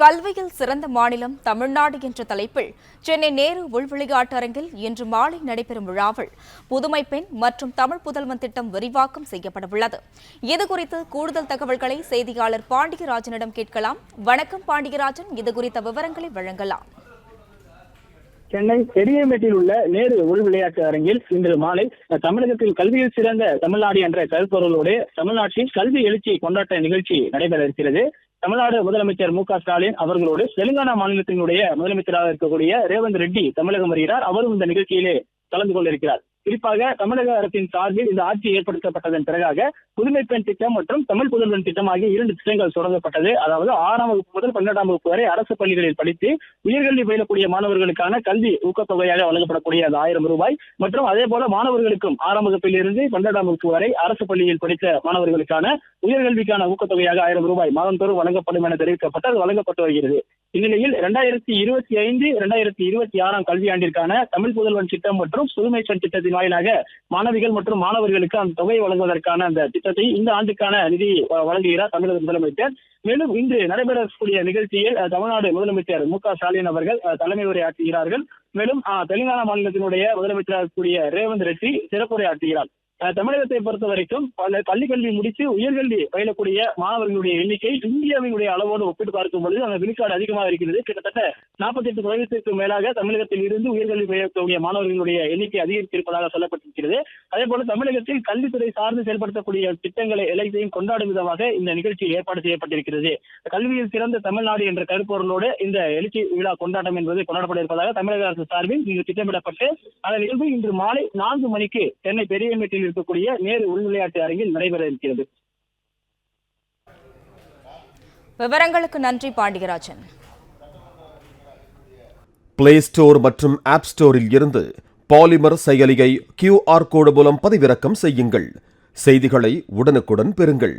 கல்வியில் சிறந்த மாநிலம் தமிழ்நாடு என்ற தலைப்பில் சென்னை நேரு உள்விளையாட்டு அரங்கில் இன்று மாலை நடைபெறும் விழாவில் புதுமை பெண் மற்றும் தமிழ் புதல்வன் திட்டம் விரிவாக்கம் செய்யப்படவுள்ளது. இதுகுறித்து கூடுதல் தகவல்களை செய்தியாளர் பாண்டியராஜனிடம் கேட்கலாம். வணக்கம் பாண்டியராஜன், இதுகுறித்த விவரங்களை வழங்கலாம். சென்னை பெரியமேட்டில் உள்ள நேரு உள் விளையாட்டு அரங்கில் இன்று மாலை தமிழகத்தில் கல்வியில் சிறந்த தமிழ்நாடு என்ற கருப்பொருளோடு தமிழ்நாட்டில் கல்வி எழுச்சி கொண்டாட்ட நிகழ்ச்சி நடைபெற இருக்கிறது. தமிழ்நாடு முதலமைச்சர் மு.க.ஸ்டாலின் அவர்களோடு தெலுங்கானா மாநிலத்தினுடைய முதலமைச்சராக இருக்கக்கூடிய ரேவந்த் ரெட்டி தமிழகம் வருகிறார். அவரும் இந்த நிகழ்ச்சியிலே கலந்து கொண்டிருக்கிறார். குறிப்பாக தமிழக அரசின் சார்பில் இந்த ஆட்சி ஏற்படுத்தப்பட்டதன் பிறகாக புதுமை பெண் திட்டம் மற்றும் தமிழ் புதல்வன் திட்டம் ஆகிய 2 திட்டங்கள் தொடங்கப்பட்டது. அதாவது 6ஆம் வகுப்பு முதல் 12ஆம் வகுப்பு வரை அரசு பள்ளிகளில் படித்து உயர்கல்வி பயிலக்கூடிய மாணவர்களுக்கான கல்வி ஊக்கத்தொகையாக வழங்கப்படக்கூடிய அந்த 1000 ரூபாய் மற்றும் அதே போல மாணவர்களுக்கும் 6ஆம் வகுப்பில் இருந்து 12ஆம் வகுப்பு வரை அரசு பள்ளியில் படித்த மாணவர்களுக்கான உயர்கல்விக்கான ஊக்கத்தொகையாக 1000 ரூபாய் மாதந்தோறும் வழங்கப்படும் என தெரிவிக்கப்பட்டு அது வழங்கப்பட்டு வருகிறது. இந்நிலையில் 2025-2026 கல்வியாண்டிற்கான தமிழ் புதல்வன் திட்டம் மற்றும் புதுமை பெண் திட்டத்தின் வாயிலாக மாணவிகள் மற்றும் மாணவர்களுக்கு அந்த தொகையை வழங்குவதற்கான அந்த திட்டத்தை இந்த ஆண்டுக்கான நிதி வழங்குகிறார் தமிழக முதலமைச்சர். மேலும் இன்று நடைபெறக்கூடிய நிகழ்ச்சியில் தமிழ்நாடு முதலமைச்சர் மு.க.ஸ்டாலின் அவர்கள் தலைமை உரையாற்றுகிறார்கள். மேலும் தெலுங்கானா மாநிலத்தினுடைய முதலமைச்சராக கூடிய ரேவந்த் ரெட்டி சிறப்புரையாற்றுகிறார். தமிழகத்தை பொறுத்த வரைக்கும் பள்ளி கல்வி முடித்து உயர்கல்வி பயிலக்கூடிய மாணவர்களுடைய எண்ணிக்கை இந்தியாவினுடைய அளவோடு ஒப்பிட்டு பார்க்கும் பொழுது அந்த விழுக்காடு அதிகமாக இருக்கிறது. கிட்டத்தட்ட 48% மேலாக தமிழகத்தில் இருந்து உயர்கல்வி பயிலக்கூடிய மாணவர்களுடைய எண்ணிக்கை அதிகரித்திருப்பதாக சொல்லப்பட்டிருக்கிறது. அதே போல தமிழகத்தில் கல்வித்துறை சார்ந்து செயல்படுத்தக்கூடிய திட்டங்களை எல்லாத்தையும் கொண்டாடும் விதமாக இந்த நிகழ்ச்சி ஏற்பாடு செய்யப்பட்டிருக்கிறது. கல்வியில் சிறந்த தமிழ்நாடு என்ற கருப்பொருளோடு இந்த எழுச்சி விழா கொண்டாட்டம் என்பது கொண்டாடப்பட இருப்பதாக தமிழக அரசு சார்பில் இங்கு திட்டமிடப்பட்டு அதன் நிகழ்வு இன்று மாலை 4 மணிக்கு சென்னை பெரியமேட்டில் இருக்கக்கூடிய நேரு உள் விளையாட்டு அரங்கில் நடைபெற இருக்கிறது. விவரங்களுக்கு நன்றி பாண்டியராஜன். பிளே ஸ்டோர் மற்றும் ஆப் ஸ்டோரில் இருந்து பாலிமர் செயலியை QR கோடு மூலம் பதிவிறக்கம் செய்யுங்கள். செய்திகளை உடனுக்குடன் பெறுங்கள்.